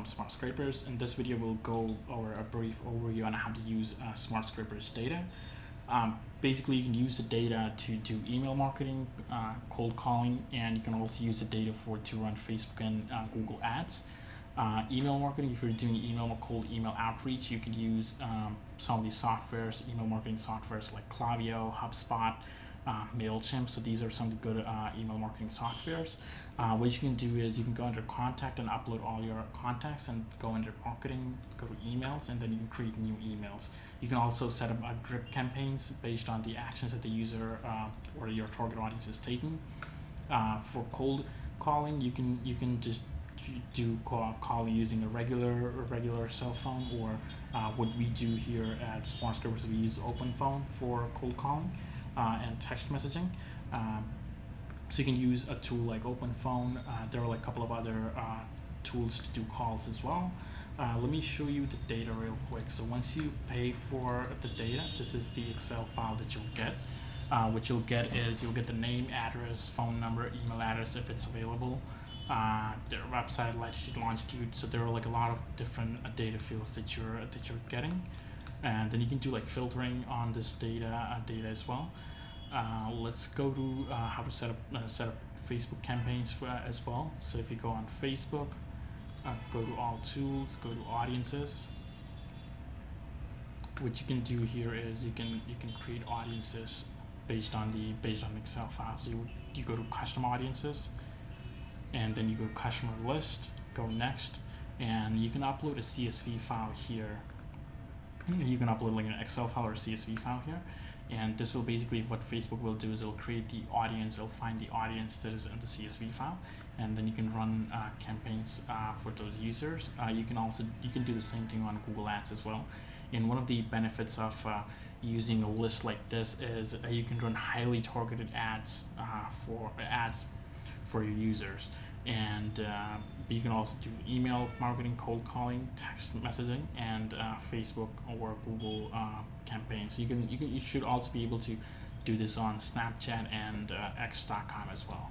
Smartscrapers. In this video, we'll go over a brief overview on how to use Smartscrapers data. Basically, you can use the data to do email marketing, cold calling, and you can also use the data to run Facebook and Google Ads. Email marketing, if you're doing cold email outreach, you can use some of these softwares, email marketing softwares like Klaviyo, HubSpot, MailChimp. So these are some good email marketing softwares. What you can do is you can go under contact and upload all your contacts, and go under marketing, go to emails, and then you can create new emails. You can also set up drip campaigns based on the actions that the user or your target audience is taking. For cold calling, you can just do call using a regular cell phone, or what we do here at Smartscrapers, we use open phone for cold calling and text messaging. So you can use a tool like open phone. There are like a couple of other tools to do calls as well. Let me show you the data real quick. So once you pay for the data, this is the Excel file that you'll get. What you'll get is you'll get the name, address, phone number, email address if it's available, their website, latitude, longitude. So there are like a lot of different data fields that you're getting, and then you can do like filtering on this data as well. Let's go to how to set up Facebook campaigns as well. So if you go on Facebook, go to all tools, go to audiences. What you can do here is you can create audiences based on the Excel file. So you go to custom audiences, and then you go to customer list, go next, and you can upload a CSV file here. You can upload like an Excel file or a CSV file here, and this will basically, what Facebook will do is it'll create the audience, it'll find the audience that is in the CSV file, and then you can run campaigns for those users. You can do the same thing on Google Ads as well. And one of the benefits of using a list like this is you can run highly targeted ads for your users, and you can also do email marketing, cold calling, text messaging, and Facebook or Google campaigns. You should also be able to do this on Snapchat and X.com as well.